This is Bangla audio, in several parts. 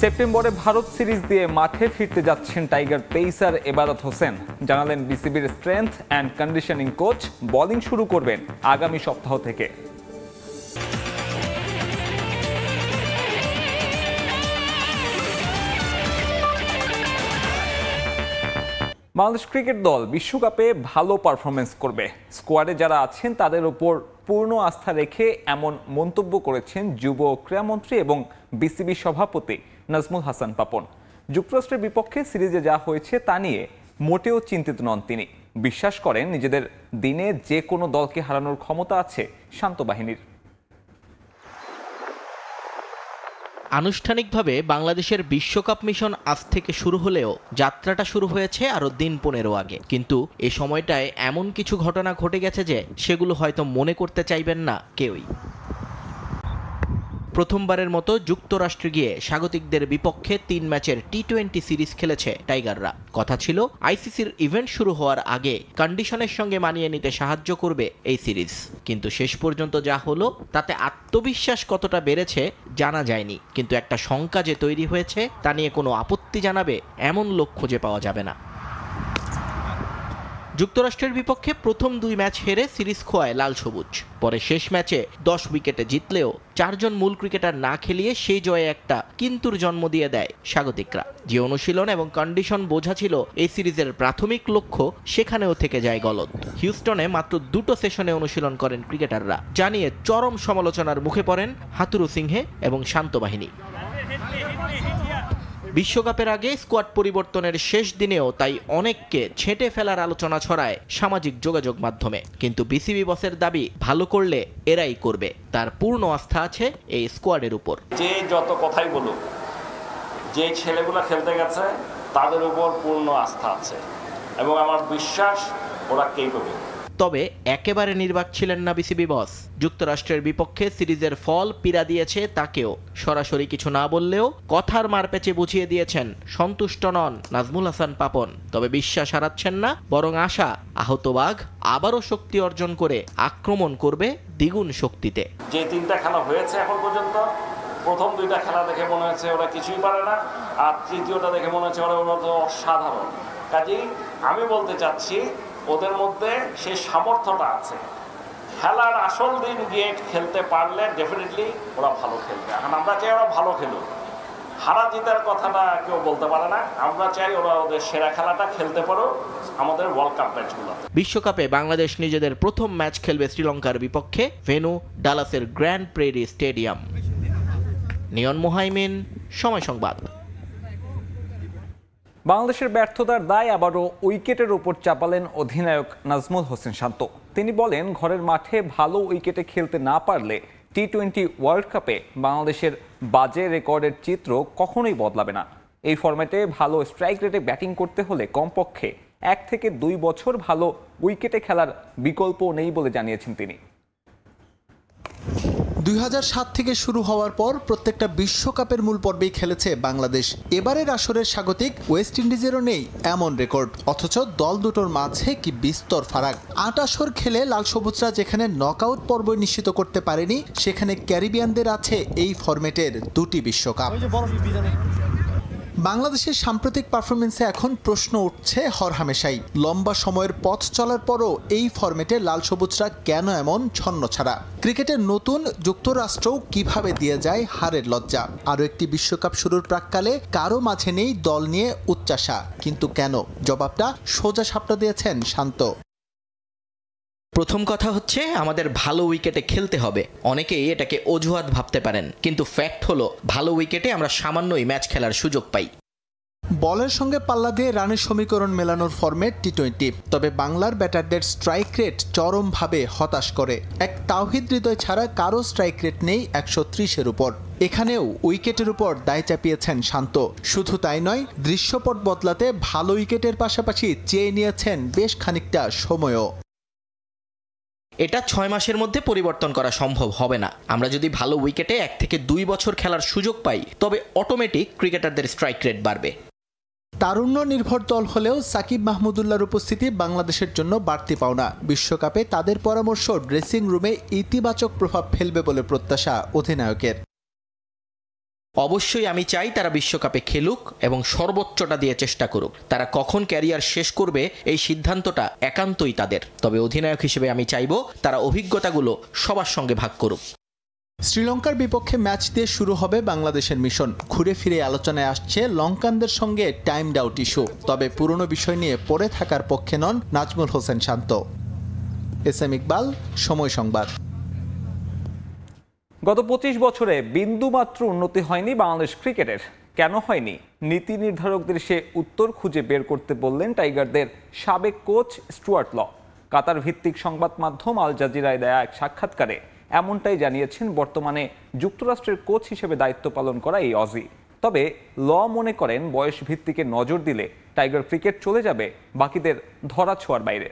সেপ্টেম্বরে ভারত সিরিজ দিয়ে মাঠে ফিরতে যাচ্ছেন টাইগার পেসার এবাদত হোসেন। জানালেন বিসিবির strength and conditioning coach bowling শুরু করবেন আগামী সপ্তাহ থেকে। বাংলাদেশ ক্রিকেট দল বিশ্বকাপে ভালো পারফরমেন্স করবে, স্কোয়াডে যারা আছেন তাদের উপর পূর্ণ আস্থা রেখে এমন মন্তব্য করেছেন যুব ক্রীড়ামন্ত্রী এবং বিসিবি সভাপতি নাজমুল হাসান পাপন। যুক্তরাষ্ট্রের বিপক্ষে সিরিজে যা হয়েছে তা নিয়ে মোটেও চিন্তিত নন তিনি। বিশ্বাস করেন নিজেদের দিনে যে কোনো দলকে হারানোর ক্ষমতা আছে শান্ত বাহিনীর। আনুষ্ঠানিকভাবে বাংলাদেশের বিশ্বকাপ মিশন আজ থেকে শুরু হলেও যাত্রাটা শুরু হয়েছে আরও দিন 15 আগে। কিন্তু এ সময়টায় এমন কিছু ঘটনা ঘটে গেছে যে সেগুলো হয়তো মনে করতে চাইবেন না কেউই। প্রথমবারের মতো যুক্তরাষ্ট্রে গিয়ে স্বাগতিকদের বিপক্ষে 3 ম্যাচের টি-20 সিরিজ খেলেছে টাইগাররা। কথা ছিল আইসিসির ইভেন্ট শুরু হওয়ার আগে কন্ডিশনের সঙ্গে মানিয়ে নিতে সাহায্য করবে এই সিরিজ। কিন্তু শেষ পর্যন্ত যা হলো তাতে আত্মবিশ্বাস কতটা বেড়েছে জানা যায়নি। কিন্তু একটা শঙ্কা যে তৈরি হয়েছে তা নিয়ে কোনো আপত্তি জানাবে এমন লোক খুঁজে পাওয়া যাবে না। যুক্তরাষ্ট্রের বিপক্ষে প্রথম 2 ম্যাচ হেরে সিরিজ খোয়ায় লাল সবুজ। পরে শেষ ম্যাচে 10 উইকেটে জিতলেও 4 জন মূল ক্রিকেটার না খেলিয়ে সেই জয়ে একটা কিন্তুর জন্ম দিয়ে দেয় স্বাগতিকরা। যে অনুশীলন এবং কন্ডিশন বোঝা ছিল এই সিরিজের প্রাথমিক লক্ষ্য, সেখানেও থেকে যায় গলদ। হিউস্টনে মাত্র 2টো সেশনে অনুশীলন করেন ক্রিকেটাররা, জানিয়ে চরম সমালোচনার মুখে পড়েন হাথুরু সিংহে এবং শান্ত বাহিনী। বিশ্বকাপের আগে স্কোয়াড পরিবর্তনের শেষ দিনেও তাই অনেককে ছেঁটে ফেলার আলোচনা ছড়ায় সামাজিক যোগাযোগ মাধ্যমে। কিন্তু বিসিবি বসের দাবি ভালো করলে এরাই করবে, তার পূর্ণ আস্থা আছে এই স্কোয়াডের উপর। যে যত কথাই বলুক, যে ছেলেগুলো খেলতে গেছে তাদের উপর পূর্ণ আস্থা আছে এবং আমার বিশ্বাস ওরা কেপেবল। তবে একেবারে নির্বাক ছিলেন না বিসিবি বস। যুক্তরাষ্ট্রের বিপক্ষে সিরিজের ফল পীড়া দিয়েছে তাকেও। সরাসরি কিছু না বললেও কথার মারপ্যাচে বুঝিয়ে দিয়েছেন সন্তুষ্ট নন নাজমুল হাসান পাপন। তবে বিশ্বাস হারাচ্ছেন না, বরং আশা আহত বাঘ আবারও শক্তি অর্জন করে আক্রমণ করবে দ্বিগুণ শক্তিতে। যে 3টা খেলা হয়েছে এখন পর্যন্ত, প্রথম 2টা খেলা দেখে মনে হয়েছে ওরা কিছুই পারে না, আর তৃতীয়টা দেখে মনে হচ্ছে ওরা অসাধারণ। কাজেই আমি বলতে চাচ্ছি ওদের মধ্যে সেই সামর্থ্যটা আছে। খেলার আসল দিন গিয়ে খেলতে পারলে ডেফিনেটলি ওরা ভালো খেলবে। এখন আমরা চাই ওরা ভালো খেলুক, হারা জিতার কথাটা কেউ বলতে পারে না। আমরা চাই ওরা ওদের সেরা খেলাটা খেলতে পারো আমাদের ওয়ার্ল্ড কাপ ম্যাচগুলো। বিশ্বকাপে বাংলাদেশ নিজেদের প্রথম ম্যাচ খেলবে শ্রীলঙ্কার বিপক্ষে, ভেন্যু ডালাসের গ্র্যান্ড প্রেরি স্টেডিয়াম। নিয়ন মোহাইমিন, সময় সংবাদ। বাংলাদেশের ব্যর্থতার দায় আবারও উইকেটের উপর চাপালেন অধিনায়ক নাজমুল হোসেন শান্ত। তিনি বলেন, ঘরের মাঠে ভালো উইকেটে খেলতে না পারলে টি-20 ওয়ার্ল্ড কাপে বাংলাদেশের বাজে রেকর্ডের চিত্র কখনোই বদলাবে না। এই ফরম্যাটে ভালো স্ট্রাইক রেটে ব্যাটিং করতে হলে কমপক্ষে 1 থেকে 2 বছর ভালো উইকেটে খেলার বিকল্প নেই বলে জানিয়েছেন তিনি। 2007 থেকে শুরু হওয়ার পর প্রত্যেকটা বিশ্বকাপের মূল পর্বেই খেলেছে বাংলাদেশ। এবারের আসরের স্বাগতিক ওয়েস্ট ইন্ডিজেরও নেই এমন রেকর্ড, অথচ দল দুটোর মাঝে কি বিস্তর ফারাক। 8 আসর খেলে লাল সবুজরা যেখানে নকআউট পর্ব নিশ্চিত করতে পারেনি, সেখানে ক্যারিবিয়ানদের আছে এই ফরম্যাটের 2টি বিশ্বকাপ। বাংলাদেশের সাম্প্রতিক পারফরমেন্সে এখন প্রশ্ন উঠছে হরহামেশাই। লম্বা সময়ের পথ চলার পরও এই ফরম্যাটে লাল সবুজরা কেন এমন ছন্নছাড়া? ক্রিকেটের নতুন যুক্তরাষ্ট্রও কিভাবে দিয়ে যায় হারের লজ্জা? আরও একটি বিশ্বকাপ শুরুর প্রাক্কালে কারো মাঝে নেই দল নিয়ে উচ্চাসা। কিন্তু কেন? জবাবটা সোজা সাপটা দিয়েছেন শান্ত। প্রথম কথা হচ্ছে, আমাদের ভালো উইকেটে খেলতে হবে। অনেকেই এটাকে অজুহাত ভাবতে পারেন, কিন্তু ফ্যাক্ট হলো ভালো উইকেটে আমরা সামান্যই ম্যাচ খেলার সুযোগ পাই। বলের সঙ্গে পাল্লা দিয়ে রানের সমীকরণ মেলানোর ফরম্যাট টি-20। তবে বাংলার ব্যাটারদের স্ট্রাইক রেট চরমভাবে হতাশ করে। এক তাওহিদ হৃদয় ছাড়া কারো স্ট্রাইক রেট নেই 130-এর উপর। এখানেও উইকেটের উপর দায় চাপিয়েছেন শান্ত। শুধু তাই নয়, দৃশ্যপট বদলাতে ভালো উইকেটের পাশাপাশি চেয়ে নিয়েছেন বেশ খানিকটা সময়ও। এটা 6 মাসের মধ্যে পরিবর্তন করা সম্ভব হবে না। আমরা যদি ভালো উইকেটে 1 থেকে 2 বছর খেলার সুযোগ পাই, তবে অটোমেটিক ক্রিকেটারদের স্ট্রাইক রেট বাড়বে। তারুণ্য নির্ভর দল হলেও সাকিব মাহমুদুল্লাহর উপস্থিতি বাংলাদেশের জন্য বাড়তি পাওনা। বিশ্বকাপে তাদের পরামর্শ ড্রেসিং রুমে ইতিবাচক প্রভাব ফেলবে বলে প্রত্যাশা অধিনায়কের। অবশ্যই আমি চাই তারা বিশ্বকাপে খেলুক এবং সর্বোচ্চটা দিয়ে চেষ্টা করুক। তারা কখন ক্যারিয়ার শেষ করবে এই সিদ্ধান্তটা একান্তই তাদের। তবে অধিনায়ক হিসেবে আমি চাইব তারা অভিজ্ঞতাগুলো সবার সঙ্গে ভাগ করুক। শ্রীলঙ্কার বিপক্ষে ম্যাচ দিয়ে শুরু হবে বাংলাদেশের মিশন। ঘুরে ফিরে আলোচনায় আসছে লঙ্কানদের সঙ্গে টাইমড আউট ইস্যু। তবে পুরনো বিষয় নিয়ে পড়ে থাকার পক্ষে নন নাজমুল হোসেন শান্ত। এস.এম. ইকবাল, সময় সংবাদ। গত 25 বছরে বিন্দুমাত্র উন্নতি হয়নি বাংলাদেশ ক্রিকেটের। কেন হয়নি? নীতি নির্ধারকদের সে উত্তর খুঁজে বের করতে বললেন টাইগারদের সাবেক কোচ স্টুয়ার্ট ল। কাতার ভিত্তিক সংবাদ মাধ্যম আল জাজিরায় দেয়া এক সাক্ষাৎকারে এমনটাই জানিয়েছেন বর্তমানে যুক্তরাষ্ট্রের কোচ হিসেবে দায়িত্ব পালন করা এই অজি। তবে ল মনে করেন বয়স ভিত্তিকে নজর দিলে টাইগার ক্রিকেট চলে যাবে বাকিদের ধরাছোঁয়ার বাইরে।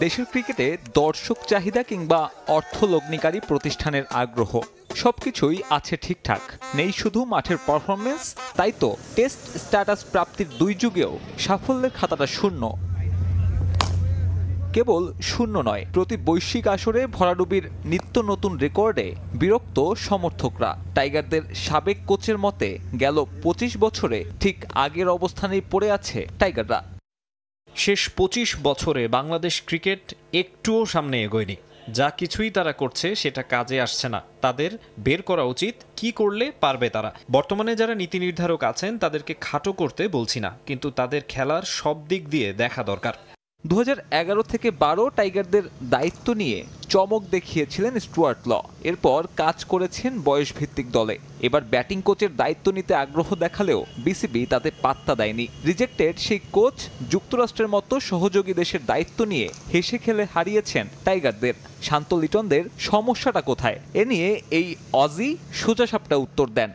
দেশের ক্রিকেটে দর্শক চাহিদা কিংবা অর্থলগ্নিকারী প্রতিষ্ঠানের আগ্রহ সবকিছুই আছে ঠিকঠাক, নেই শুধু মাঠের পারফরমেন্স। তাই তো টেস্ট স্ট্যাটাস প্রাপ্তির 2 যুগেও সাফল্যের খাতাটা শূন্য। কেবল শূন্য নয়, প্রতি বৈশ্বিক আসরে ভরাডুবির নিত্য নতুন রেকর্ডে বিরক্ত সমর্থকরা। টাইগারদের সাবেক কোচের মতে গেল 25 বছরে ঠিক আগের অবস্থানেই পড়ে আছে টাইগাররা। শেষ 25 বছরে বাংলাদেশ ক্রিকেট একটুও সামনে এগোয়নি। যা কিছুই তারা করছে সেটা কাজে আসছে না। তাদের বের করা উচিত কি করলে পারবে তারা। বর্তমানে যারা নীতি নির্ধারক আছেন তাদেরকে খাটো করতে বলছি না, কিন্তু তাদের খেলার সব দিক দিয়ে দেখা দরকার। 2011 থেকে 12 টাইগারদের দায়িত্ব নিয়ে চমক দেখিয়েছিলেন স্টুয়ার্ট ল। এরপর কাজ করেছেন বয়সভিত্তিক দলে। এবার ব্যাটিং কোচের দায়িত্ব নিতে আগ্রহ দেখালেও বিসিবি তাতে পাত্তা দেয়নি। রিজেক্টেড সেই কোচ যুক্তরাষ্ট্রের মতো সহযোগী দেশের দায়িত্ব নিয়ে হেসে খেলে হারিয়েছেন টাইগারদের। শান্ত লিটনদের সমস্যাটা কোথায়? এ নিয়ে এই অজি সোজাসাপটা উত্তর দেন।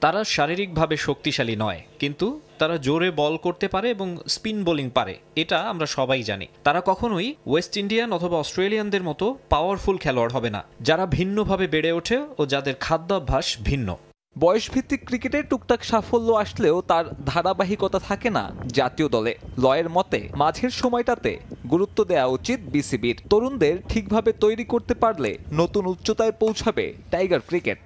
তারা শারীরিকভাবে শক্তিশালী নয়, কিন্তু তারা জোরে বল করতে পারে এবং স্পিন বোলিং পারে, এটা আমরা সবাই জানি। তারা কখনোই ওয়েস্ট ইন্ডিয়ান অথবা অস্ট্রেলিয়ানদের মতো পাওয়ারফুল খেলোয়াড় হবে না, যারা ভিন্নভাবে বেড়ে ওঠে ও যাদের খাদ্যাভ্যাস ভিন্ন। বয়সভিত্তিক ক্রিকেটে টুকটাক সাফল্য আসলেও তার ধারাবাহিকতা থাকে না জাতীয় দলে। লয়ের মতে মাঝের সময়টাতে গুরুত্ব দেওয়া উচিত বিসিবির। তরুণদের ঠিকভাবে তৈরি করতে পারলে নতুন উচ্চতায় পৌঁছাবে টাইগার ক্রিকেট।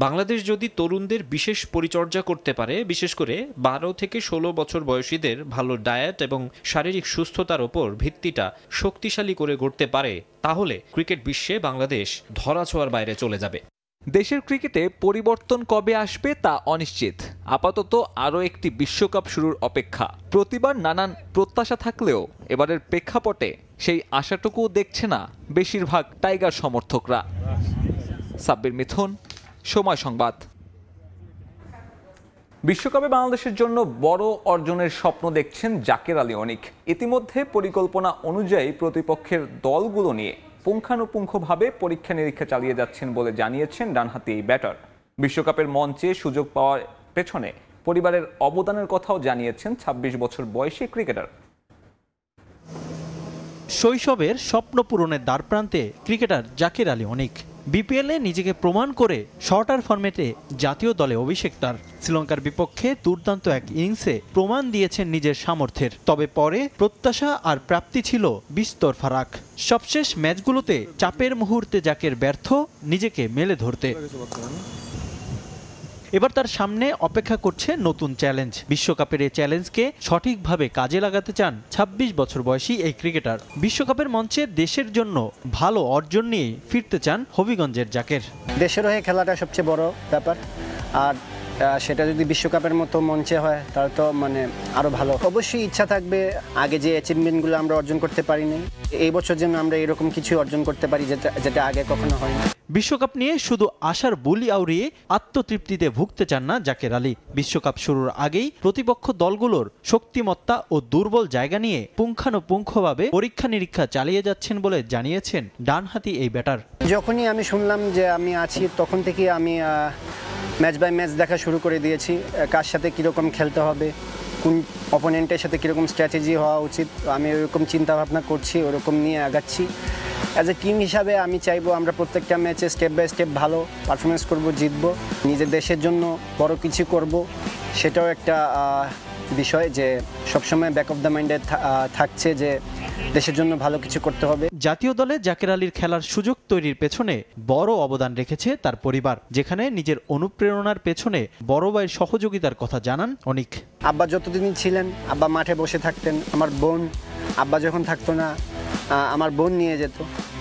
বাংলাদেশ যদি তরুণদের বিশেষ পরিচর্যা করতে পারে, বিশেষ করে 12 থেকে 16 বছর বয়সীদের ভালো ডায়েট এবং শারীরিক সুস্থতার ওপর ভিত্তিটা শক্তিশালী করে গড়তে পারে, তাহলে ক্রিকেট বিশ্বে বাংলাদেশ ধরাছোঁয়ার বাইরে চলে যাবে। দেশের ক্রিকেটে পরিবর্তন কবে আসবে তা অনিশ্চিত। আপাতত আরও একটি বিশ্বকাপ শুরুর অপেক্ষা। প্রতিবার নানান প্রত্যাশা থাকলেও এবারের প্রেক্ষাপটে সেই আশাটুকুও দেখছে না বেশিরভাগ টাইগার সমর্থকরা। সাব্বির মিথুন, সময় সংবাদ। বিশ্বকাপে বাংলাদেশের জন্য বড় অর্জনের স্বপ্ন দেখছেন জাকের আলী অনিক। ইতিমধ্যে পরিকল্পনা অনুযায়ী প্রতিপক্ষের দলগুলো নিয়ে পুঙ্খানুপুঙ্খভাবে পরীক্ষা নিরীক্ষা চালিয়ে যাচ্ছেন বলে জানিয়েছেন ডানহাতি এই ব্যাটার। বিশ্বকাপের মঞ্চে সুযোগ পাওয়ার পেছনে পরিবারের অবদানের কথাও জানিয়েছেন 26 বছর বয়সী ক্রিকেটার। শৈশবের স্বপ্ন পূরণের দ্বারপ্রান্তে ক্রিকেটার জাকের আলী অনিক। বিপিএলে নিজেকে প্রমাণ করে শর্টার ফরম্যাটে জাতীয় দলে অভিষেক তার। শ্রীলঙ্কার বিপক্ষে দুর্দান্ত এক ইনিংসে প্রমাণ দিয়েছেন নিজের সামর্থ্যের। তবে পরে প্রত্যাশা আর প্রাপ্তি ছিল বিস্তর ফারাক। সবশেষ ম্যাচগুলোতে চাপের মুহূর্তে জাকের ব্যর্থ নিজেকে মেলে ধরতে। এবার তার সামনে অপেক্ষা করছে নতুন চ্যালেঞ্জ। বিশ্বকাপের এই চ্যালেঞ্জকে সঠিকভাবে কাজে লাগাতে চান 26 বছর বয়সী এই ক্রিকেটার। বিশ্বকাপের মঞ্চে দেশের জন্য ভালো অর্জন নিয়ে ফিরতে চান হবিগঞ্জের জাকের। দেশের হয়ে খেলাটা সবচেয়ে বড় ব্যাপার, আর সেটা যদি বিশ্বকাপের মতো মঞ্চে হয় তাহলে তো আরও ভালো। অবশ্যই ইচ্ছা থাকবে আগে যে অ্যাচিভমেন্টগুলো আমরা অর্জন করতে পারিনি, এই বছর যেন আমরা এরকম কিছু অর্জন করতে পারি যেটা আগে কখনো হয়নি। বিশ্বকাপ নিয়ে শুধু আশার বুলি আউড়িয়ে আত্মতৃপ্তিতে ভুগতে চান না জাকের আলী। বিশ্বকাপ শুরুর আগেই প্রতিপক্ষ দলগুলোর শক্তিমত্তা ও দুর্বল জায়গা নিয়ে পুঙ্খানুপুঙ্খভাবে পরীক্ষা নিরীক্ষা চালিয়ে যাচ্ছেন বলে জানিয়েছেন ডানহাতি এই ব্যাটার। যখনই আমি শুনলাম যে আমি আছি, তখন থেকে আমি ম্যাচ বাই ম্যাচ দেখা শুরু করে দিয়েছি। কার সাথে কীরকম খেলতে হবে, কোন অপোনেন্টের সাথে কীরকম স্ট্র্যাটেজি হওয়া উচিত, আমি ওরকম চিন্তাভাবনা করছি, ওরকম নিয়ে আগাচ্ছি। অ্যাজ এ টিম হিসাবে আমি চাইবো আমরা প্রত্যেকটা ম্যাচে স্টেপ বাই স্টেপ ভালো পারফরমেন্স করব, জিতবো, নিজের দেশের জন্য বড় কিছু করব। সেটাও একটা বিষয় যে সবসময় ব্যাক অফ দ্য মাইন্ডে থাকছে যে দেশের জন্য ভালো কিছু করতে হবে। জাতীয় দলে জাকের আলীর খেলার সুযোগ তৈরির পেছনে বড় অবদান রেখেছে তার পরিবার, যেখানে নিজের অনুপ্রেরণার পেছনে বড় ভাইয়ের সহযোগিতার কথা জানান অনিক। আব্বা যতদিন ছিলেন আব্বা মাঠে বসে থাকতেন, আমার বোন আব্বা যখন থাকতো না আমার বোন নিয়ে যেত।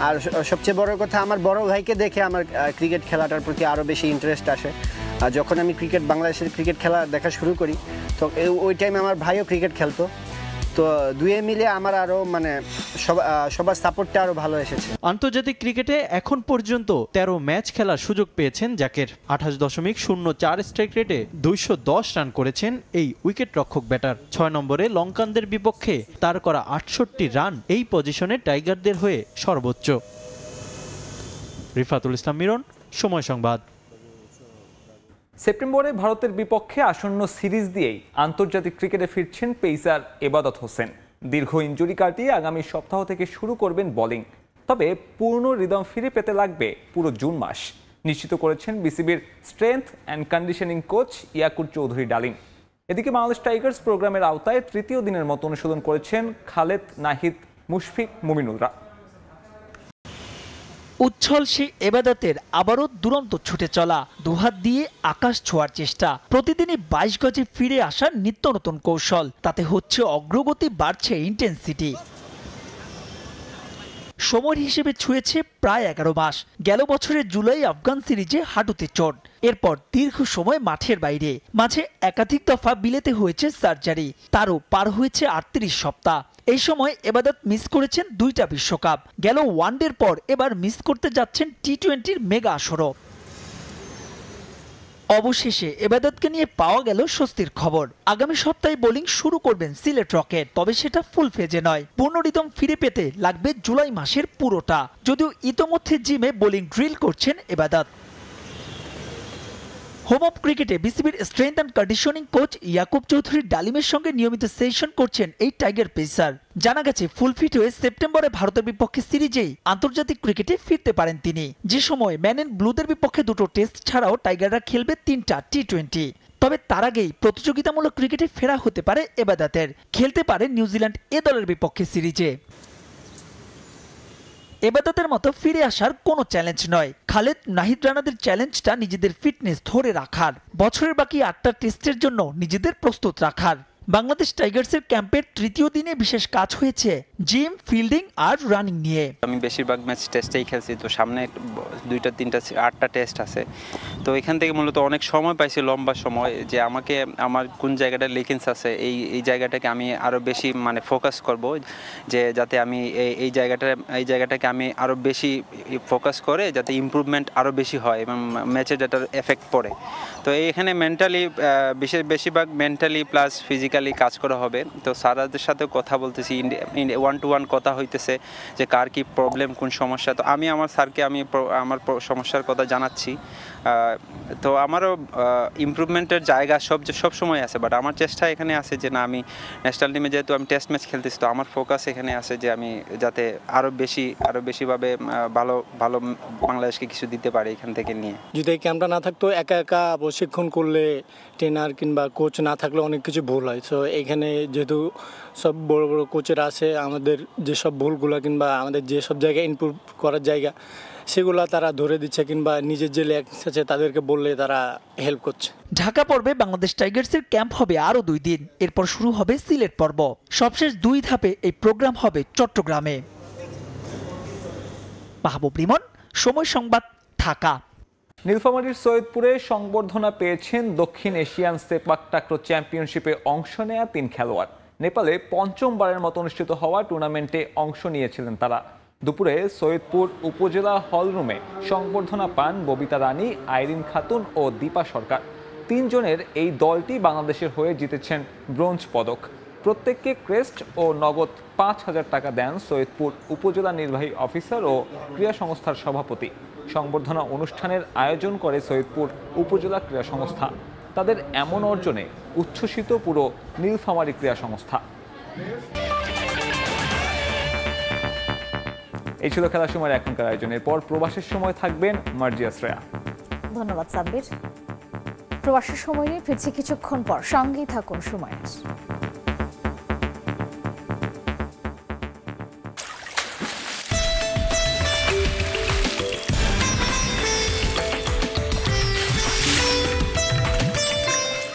আর সবচেয়ে বড় কথা, আমার বড় ভাইকে দেখে আমার ক্রিকেট খেলাটার প্রতি আরও বেশি ইন্টারেস্ট আসে। আর যখন আমি বাংলাদেশের ক্রিকেট খেলা দেখা শুরু করি তো ওই টাইমে আমার ভাইও ক্রিকেট খেলতো, তো দুয়ে মিলে আমার আরও মানে সবার সাপোর্টটা আরও ভালো এসেছে। আন্তর্জাতিক ক্রিকেটে এখন পর্যন্ত 13 ম্যাচ খেলার সুযোগ পেয়েছেন জাকের। 28.04 স্ট্রাইক রেটে 210 রান করেছেন এই উইকেট রক্ষক ব্যাটার। 6 নম্বরে লঙ্কানদের বিপক্ষে তার করা 68 রান এই পজিশনে টাইগারদের হয়ে সর্বোচ্চ। রিফাতুল ইসলাম মিরন, সময় সংবাদ। সেপ্টেম্বরে ভারতের বিপক্ষে আসন্ন সিরিজ দিয়েই আন্তর্জাতিক ক্রিকেটে ফিরছেন পেসার এবাদত হোসেন। দীর্ঘ ইনজুরি কাটিয়ে আগামী সপ্তাহ থেকে শুরু করবেন বোলিং। তবে পূর্ণ রিদম ফিরে পেতে লাগবে পুরো জুন মাস, নিশ্চিত করেছেন বিসিবির strength and conditioning coach Yakub Chowdhury Dalim. এদিকে বাংলাদেশ টাইগার্স প্রোগ্রামের আওতায় তৃতীয় দিনের মতো অনুশীলন করেছেন খালেদ, নাহিদ, মুশফিক, মুমিনুলরা। উচ্ছল সেই এবাদতের আবারও দুরন্ত ছুটে চলা, দুহাত দিয়ে আকাশ ছোঁয়ার চেষ্টা, প্রতিদিনই 22 গজে ফিরে আসার নিত্য নতুন কৌশল। তাতে হচ্ছে অগ্রগতি, বাড়ছে ইন্টেন্সিটি। সময়ের হিসেবে ছুঁয়েছে প্রায় 11 মাস। গেল বছরের জুলাই আফগান সিরিজে হাঁটুতে চোট, এরপর দীর্ঘ সময় মাঠের বাইরে, মাঝে একাধিক দফা বিলেতে হয়েছে সার্জারি, তারও পার হয়েছে 38 সপ্তাহ। এই সময় এবাদত মিস করেছেন 2টা বিশ্বকাপ। গেল ওয়ানডের পর এবার মিস করতে যাচ্ছেন টি-20-র মেগা আসরও। অবশেষে এবাদতকে নিয়ে পাওয়া গেল স্বস্তির খবর। আগামী সপ্তাহে বোলিং শুরু করবেন সিলেট রকেট, তবে সেটা ফুল ফেজে নয়। পূর্ণ রিদম ফিরে পেতে লাগবে জুলাই মাসের পুরোটা, যদিও ইতোমধ্যে জিমে বোলিং ড্রিল করছেন এবাদত। হোম অফ ক্রিকেটে বিসিবির strength and conditioning coach Yakub Chowdhury ডালিমের সঙ্গে নিয়মিত সেশন করছেন এই টাইগার পেসার। জানা গেছে ফুল ফিট হয়ে সেপ্টেম্বরে ভারতের বিপক্ষে সিরিজেই আন্তর্জাতিক ক্রিকেটে ফিরতে পারেন তিনি, যে সময় ম্যান ইন ব্লুদের বিপক্ষে 2টো টেস্ট ছাড়াও টাইগাররা খেলবে 3টা টি-20। তবে তার আগেই প্রতিযোগিতামূলক ক্রিকেটে ফেরা হতে পারে এবাদতের, খেলতে পারে নিউজিল্যান্ড এ দলের বিপক্ষে সিরিজে। এবাদতের মতো ফিরে আসার কোনো চ্যালেঞ্জ নয়, খালেদ, নাহিদ রানাদের চ্যালেঞ্জটা নিজেদের ফিটনেস ধরে রাখার, বছরের বাকি 8টা টেস্টের জন্য নিজেদের প্রস্তুত রাখার। বাংলাদেশ টাইগার্সের ক্যাম্পের তৃতীয় দিনে বিশেষ কাজ হয়েছে জিম, ফিল্ডিং আর রানিং নিয়ে। আমি বেশিরভাগ ম্যাচ টেস্টেই খেলছি, তো সামনে 2টা 3টা 8টা টেস্ট আছে, তো এখান থেকে মূলত অনেক সময় পাইছি, লম্বা সময়, যে আমাকে আমার কোন জায়গাটা লেকিংস আছে এই জায়গাটাকে আমি আরও বেশি মানে ফোকাস করব, যে যাতে আমি এই জায়গাটাকে আমি আরও বেশি ফোকাস করে যাতে ইমপ্রুভমেন্ট আরও বেশি হয় এবং ম্যাচে যেটার এফেক্ট পড়ে। তো এইখানে মেন্টালি বেশিরভাগ মেন্টালি প্লাস ফিজিক্যালি কাজ করা হবে। তো স্যারদের সাথে কথা বলতেছি, 1-to-1 কথা হইতেছে যে কার কি প্রবলেম, কোন সমস্যা। তো আমি আমার স্যারকে আমার সমস্যার কথা জানাচ্ছি। তো আমারও ইমপ্রুভমেন্টের জায়গা সব সময় আছে, বাট আমার চেষ্টা এখানে আছে যে না, আমি ন্যাশনাল টিমে যেহেতু আমি টেস্ট ম্যাচ খেলতেছি, তো আমার ফোকাস এখানে আছে যে আমি যাতে আরও বেশিভাবে ভালো বাংলাদেশকে কিছু দিতে পারি এখান থেকে নিয়ে। যদি এই ক্যাম্পটা না থাকতো, একা প্রশিক্ষণ করলে, ট্রেনার কিংবা কোচ না থাকলে অনেক কিছু ভুল হয়। সো এখানে যেহেতু সব বড় কোচেরা আছে, আমাদের যেসব ভুলগুলো কিংবা আমাদের যেসব জায়গায় ইমপ্রুভ করার জায়গা সেগুলো তারা ধরে দিচ্ছে, কিংবা নিজের যে ল্যাগ আছে তাদেরকে বললে তারা হেল্প করছে। ঢাকা পর্বে বাংলাদেশ টাইগার্সের ক্যাম্প হবে আরও 2 দিন, এরপর শুরু হবে সিলেট পর্ব। সবশেষ 2 ধাপে এই প্রোগ্রাম হবে চট্টগ্রামে। মাহবুব রিমন, সময় সংবাদ, ঢাকা। নীলফামারীর সৈয়দপুরে সংবর্ধনা পেয়েছেন দক্ষিণ এশিয়ান সেপাক টাকরো চ্যাম্পিয়নশিপে অংশ নেয়া 3 খেলোয়াড়। নেপালে 5মবারের মতো অনুষ্ঠিত হওয়া টুর্নামেন্টে অংশ নিয়েছিলেন তারা। দুপুরে সৈয়দপুর উপজেলা হলরুমে সংবর্ধনা পান ববিতা রানী, আইরিন খাতুন ও দীপা সরকার। 3 জনের এই দলটি বাংলাদেশের হয়ে জিতেছেন ব্রোঞ্জ পদক। প্রত্যেককে ক্রেস্ট ও নগদ 5,000 টাকা দেন সৈয়দপুর উপজেলা নির্বাহী অফিসার ও ক্রীড়া সংস্থার সভাপতি। সংবর্ধনা অনুষ্ঠানের আয়োজন করে সৈয়দপুর উপজেলা ক্রীড়া সংস্থা। তাদের এমন অর্জনে উচ্ছ্বসিত পুরো নীলফামারী ক্রীড়া সংস্থা। এই ছিল খেলার সময় এখনকার আয়োজন। এরপর প্রবাসের সময় থাকবেন মার্জিয়া শ্রেয়া। ধন্যবাদ সাব্বির। প্রবাসের সময় নিয়ে ফিরছি কিছুক্ষণ পর, সঙ্গেই থাকুন সময়।